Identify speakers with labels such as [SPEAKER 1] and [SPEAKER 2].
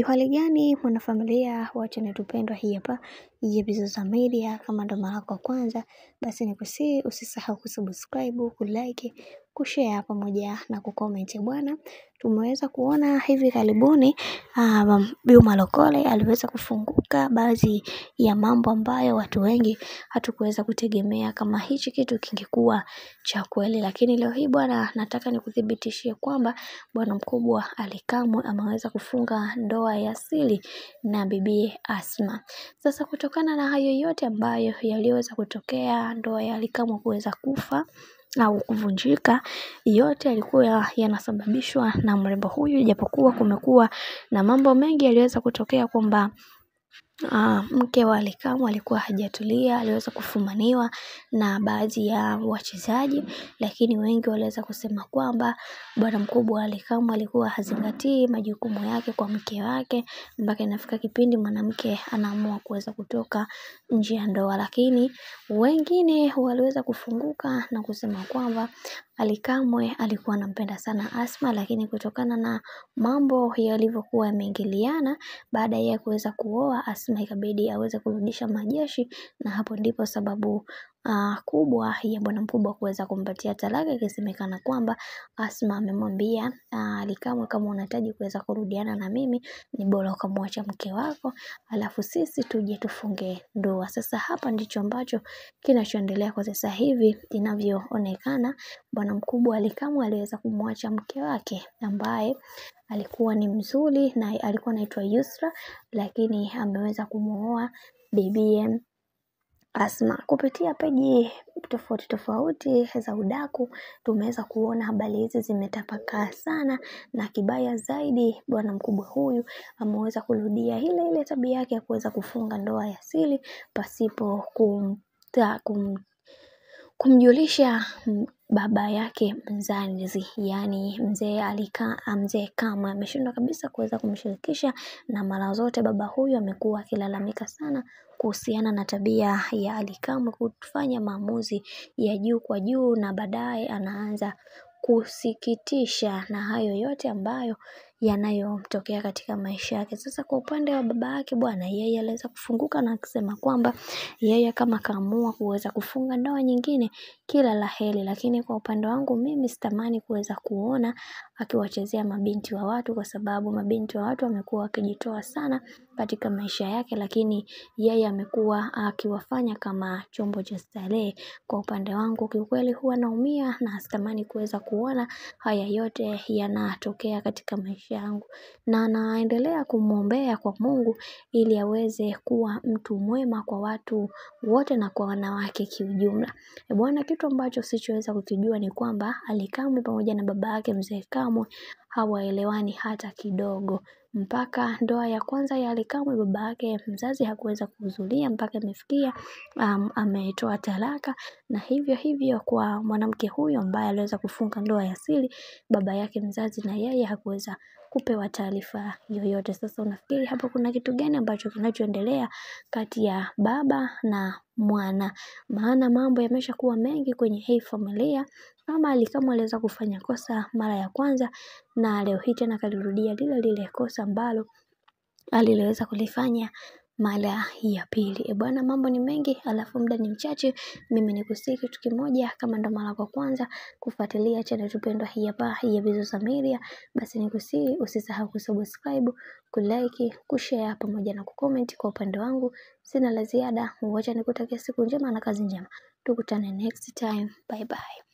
[SPEAKER 1] Hali gani mwanafamilia wa channel tupendwa hii hapa ya Bizoza Media. Kama ndo mara yako ya kwanza, basi nikusihi usisahau kusubscribe, kulike, kushare pamoja na kucomment bwana. Tumeweza kuona hivi karibuni Biuma Lokole aliweza kufunguka baadhi ya mambo ambayo watu wengi hatukuweza kutegemea kama hichi kitu kingekuwa cha kweli, lakini leo hii bwana, nataka nikuthibitishie kwamba bwana mkubwa Ally Kamwe ameweza kufunga ndoa ya siri na bibi Asma. Sasa kutokana na hayo yote ambayo yaliweza kutokea, ndoa ya Ally Kamwe kuweza kufa au kuvunjika, yote yalikuwa yanasababishwa na mrembo huyu, japokuwa kumekuwa na mambo mengi yaliweza kutokea kwamba mke wa Ally Kamwe alikuwa hajatulia, aliweza kufumaniwa na baadhi ya wachezaji, lakini wengi waliweza kusema kwamba bwana mkubwa Ally Kamwe alikuwa hazingatii majukumu yake kwa mke wake, mpaka inafika kipindi mwanamke anaamua kuweza kutoka nje ya ndoa. Lakini wengine waliweza kufunguka na kusema kwamba Ally Kamwe alikuwa anampenda sana Asma, lakini kutokana na mambo yalivyokuwa yameingiliana, baada ya kuweza kuoa Asma ikabidi aweze kurudisha majeshi, na hapo ndipo sababu kubwa ya bwana mkubwa kuweza kumpatia talaka, ikisemekana kwamba Asma amemwambia Ally Kamwe, kama unahitaji kuweza kurudiana na mimi, ni bora ukamwacha mke wako, alafu sisi tuje tufunge ndoa. Sasa hapa ndicho ambacho kinachoendelea kwa sasa hivi. Inavyoonekana bwana mkubwa Ally Kamwe aliweza kumwacha mke wake ambaye alikuwa ni mzuri na alikuwa anaitwa Yusra, lakini ameweza kumuoa bibi Asma. Kupitia peji tofauti za udaku tumeweza kuona habari hizi zimetapakaa sana, na kibaya zaidi bwana mkubwa huyu ameweza kurudia ile tabia yake ya kuweza kufunga ndoa ya siri pasipo kumjulisha baba yake mzazi, yani mzee Kamwe ameshindwa kabisa kuweza kumshirikisha, na mara zote baba huyu amekuwa akilalamika sana kuhusiana na tabia ya Ally Kamwe kufanya maamuzi ya juu kwa juu, na baadaye anaanza kusikitisha na hayo yote ambayo yanayotokea katika maisha yake. Sasa kwa upande wa baba yake bwana, yeye aliweza kufunguka na kusema kwamba yeye kama kaamua kuweza kufunga ndoa nyingine, kila la heri, lakini kwa upande wangu mimi sitamani kuweza kuona akiwachezea mabinti wa watu, kwa sababu mabinti wa watu wamekuwa wakijitoa sana katika maisha yake, lakini yeye amekuwa akiwafanya kama chombo cha starehe. Kwa upande wangu kiukweli huwa naumia na sitamani kuweza kuona haya yote yanatokea katika maisha yangu, na naendelea kumuombea kwa Mungu ili aweze kuwa mtu mwema kwa watu wote na kwa wanawake kiujumla. Bwana, kitu ambacho sichoweza kukijua ni kwamba Ally Kamwe pamoja na baba yake mzee Kamwe hawaelewani hata kidogo. Mpaka ndoa ya kwanza ya Ally Kamwe baba yake mzazi hakuweza kuhudhuria mpaka imefikia ametoa talaka, na hivyo kwa mwanamke huyo ambaye aliweza kufunga ndoa ya siri, baba yake mzazi na yeye hakuweza kupewa taarifa yoyote. Sasa unafikiri hapo kuna kitu gani ambacho kinachoendelea kati ya baba na mwana? Maana mambo yameshakuwa mengi kwenye hii familia. Kama Ally Kamwe aliweza kufanya kosa mara ya kwanza, na leo hii tena kalirudia lile kosa ambalo aliweza kulifanya mara ya pili. Bwana, mambo ni mengi alafu muda ni mchache. Mimi nikusihi kitu kimoja, kama ndo mara kwa kwanza kufuatilia channel tupendwa hii hapa ya Bizoza Media, basi nikusihi usisahau kusubscribe, kulike, kushare pamoja na kucomment. Kwa upande wangu sina la ziada, wacha nikutakia siku njema na kazi njema. Tukutane next time. Bye bye.